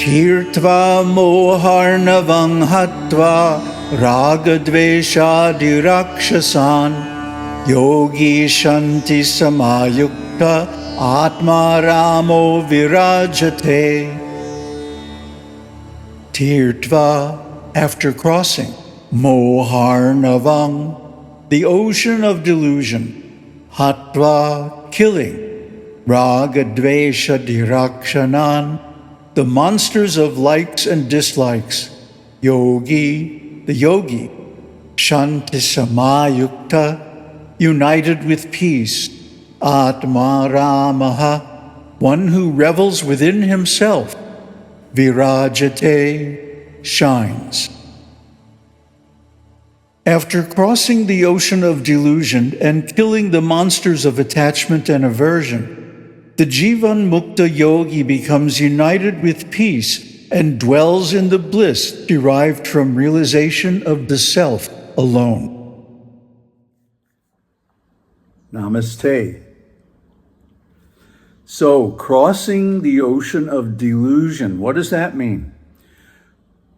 Tirtva moharnavang hatva ragadveshadirakshasan yogī shanti samayukta Ātmārāmo virajate. Tirtva, after crossing, moharnavang, the ocean of delusion, hatva, killing, ragadvesha dirakshanan, the monsters of likes and dislikes, yogī, the yogi, shanti samayukta, united with peace, Atma-bodhah, one who revels within himself, virajate, shines. After crossing the ocean of delusion and killing the monsters of attachment and aversion, the jīvanmukta yogi becomes united with peace and dwells in the bliss derived from realization of the self alone. Namaste. So, crossing the ocean of delusion, what does that mean?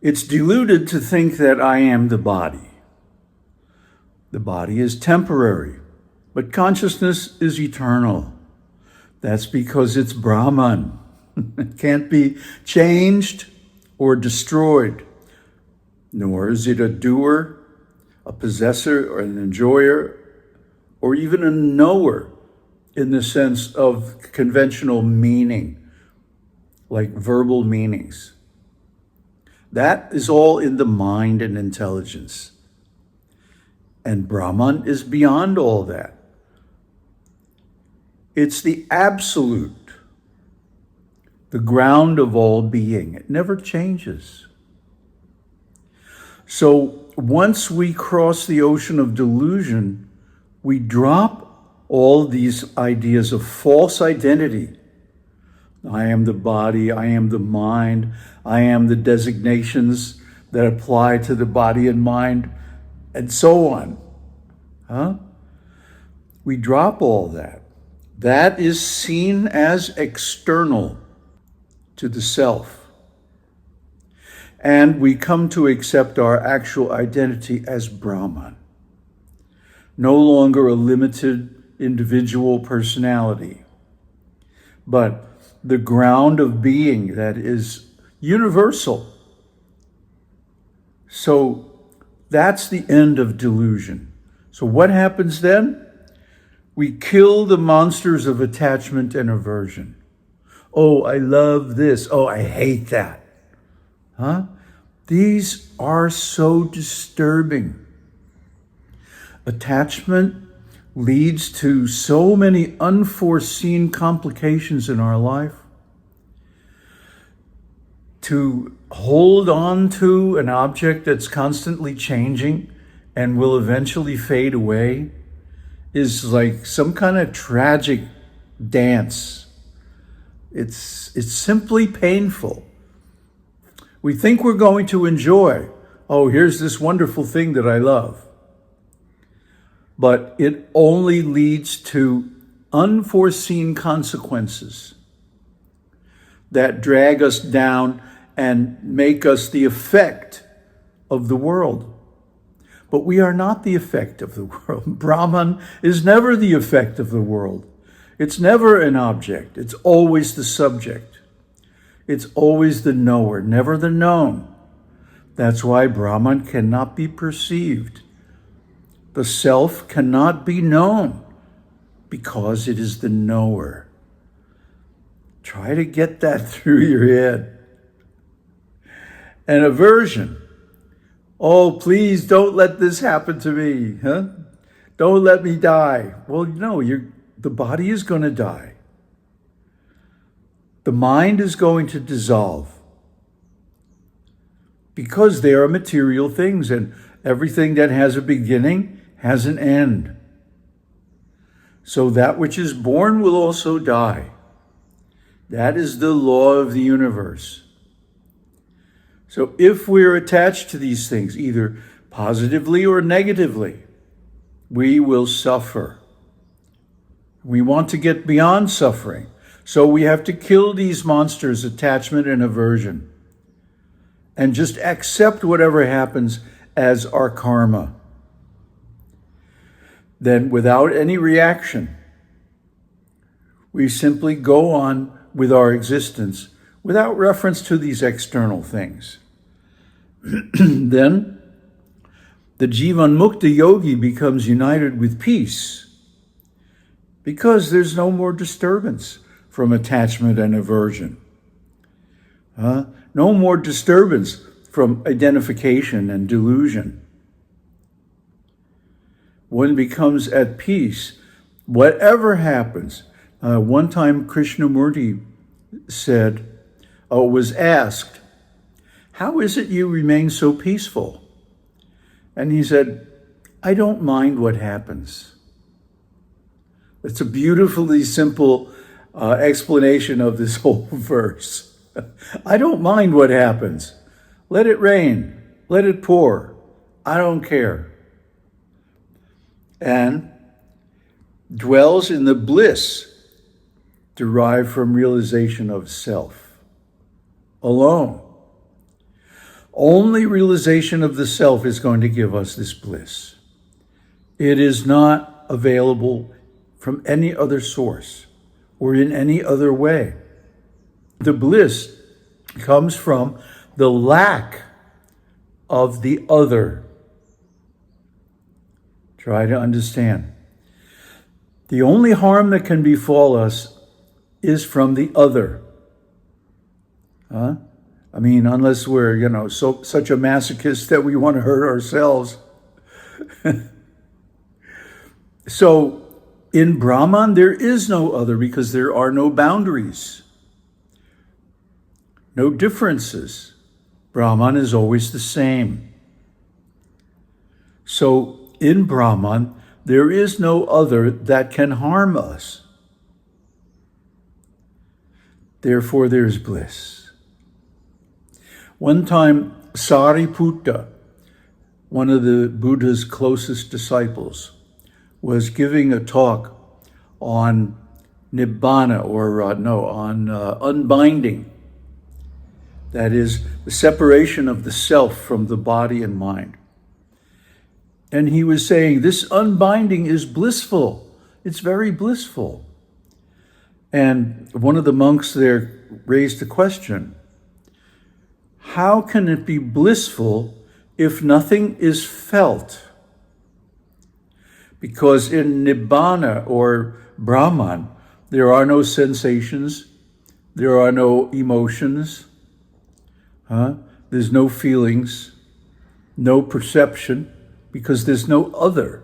It's deluded to think that I am the body. The body is temporary, but consciousness is eternal. That's because it's Brahman. It can't be changed or destroyed, nor is it a doer, a possessor, or an enjoyer, or even a knower in the sense of conventional meaning, like verbal meanings. That is all in the mind and intelligence. And Brahman is beyond all that. It's the absolute, the ground of all being. It never changes. So once we cross the ocean of delusion, we drop all these ideas of false identity. I am the body, I am the mind, I am the designations that apply to the body and mind, and so on. We drop all that. That is seen as external to the self. And we come to accept our actual identity as Brahman. No longer a limited individual personality, but the ground of being that is universal. So that's the end of delusion. So what happens then? We kill the monsters of attachment and aversion. Oh, I love this. Oh, I hate that. These are so disturbing. Attachment leads to so many unforeseen complications in our life. To hold on to an object that's constantly changing and will eventually fade away is like some kind of tragic dance. It's simply painful. We think we're going to enjoy, oh, here's this wonderful thing that I love. But it only leads to unforeseen consequences that drag us down and make us the effect of the world. But we are not the effect of the world. Brahman is never the effect of the world. It's never an object. It's always the subject. It's always the knower, never the known. That's why Brahman cannot be perceived. The self cannot be known because it is the knower. Try to get that through your head. And aversion. Oh, please don't let this happen to me. Don't let me die. Well, no, the body is going to die. The mind is going to dissolve because they are material things, and everything that has a beginning has an end. So that which is born will also die. That is the law of the universe. So if we're attached to these things, either positively or negatively, we will suffer. We want to get beyond suffering. So we have to kill these monsters, attachment and aversion. and just accept whatever happens as our karma. Then without any reaction, we simply go on with our existence without reference to these external things. Then the jīvanmukta yogi becomes united with peace because there's no more disturbance from attachment and aversion. No more disturbance from identification and delusion. One becomes at peace. Whatever happens. One time Krishnamurti was asked, how is it you remain so peaceful? And he said, I don't mind what happens. It's a beautifully simple explanation of this whole verse. I don't mind what happens. Let it rain. Let it pour. I don't care. And dwells in the bliss derived from realization of self alone. Only realization of the self is going to give us this bliss. It is not available from any other source or in any other way. The bliss comes from the lack of the other. Try to understand. The only harm that can befall us is from the other. Unless we're, such a masochist that we want to hurt ourselves. So, in Brahman, there is no other because there are no boundaries, no differences. Brahman is always the same. So, in Brahman, there is no other that can harm us. Therefore, there's bliss. One time, Sariputta, one of the Buddha's closest disciples, was giving a talk on nibbana, on unbinding. That is, the separation of the self from the body and mind. And he was saying, this unbinding is blissful. It's very blissful. And one of the monks there raised the question, how can it be blissful if nothing is felt? Because in Nibbana or Brahman, there are no sensations, there are no emotions, there's no feelings, no perception, because there's no other.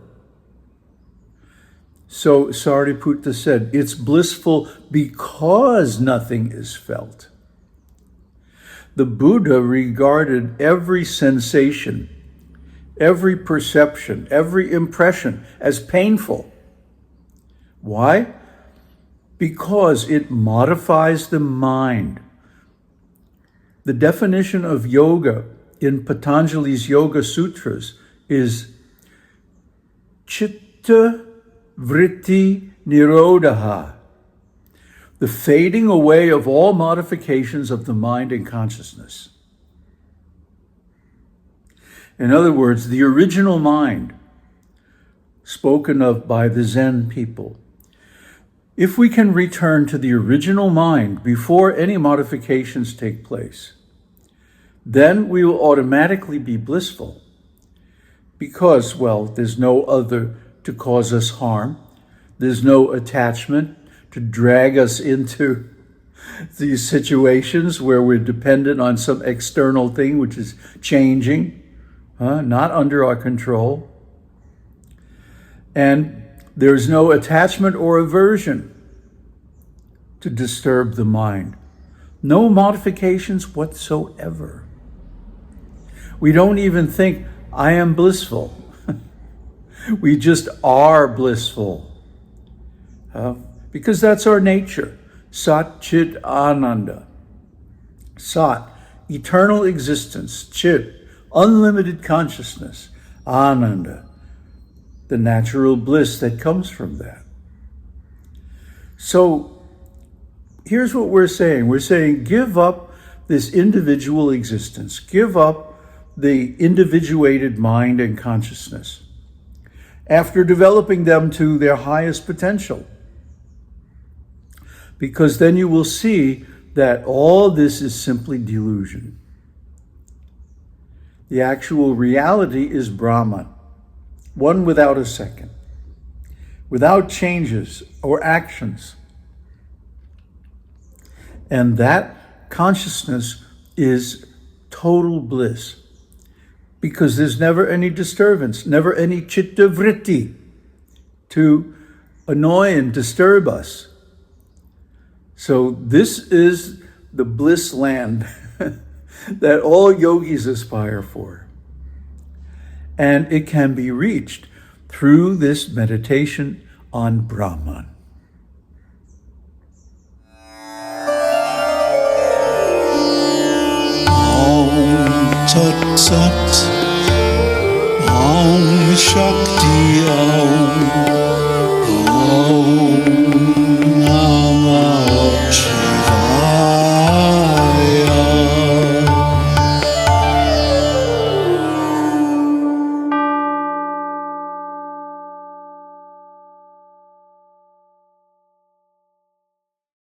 So Sariputta said, it's blissful because nothing is felt. The Buddha regarded every sensation, every perception, every impression as painful. Why? Because it modifies the mind. The definition of yoga in Patanjali's Yoga Sutras is chitta vritti nirodha, the fading away of all modifications of the mind and consciousness. In other words, the original mind spoken of by the Zen people. If we can return to the original mind before any modifications take place, then we will automatically be blissful because, there's no other to cause us harm. There's no attachment to drag us into these situations where we're dependent on some external thing which is changing, not under our control. And there's no attachment or aversion to disturb the mind. No modifications whatsoever. We don't even think, I am blissful. We just are blissful. Because that's our nature. Sat Chit Ananda. Sat, eternal existence. Chit, unlimited consciousness. Ananda, the natural bliss that comes from that. So here's what we're saying. We're saying give up this individual existence. Give up the individuated mind and consciousness after developing them to their highest potential. Because then you will see that all this is simply delusion. The actual reality is Brahman, one without a second, without changes or actions. And that consciousness is total bliss, because there's never any disturbance, never any chitta vritti to annoy and disturb us. So this is the bliss land that all yogis aspire for. And it can be reached through this meditation on Brahman. Om Tat Sat, Om Shakti Om.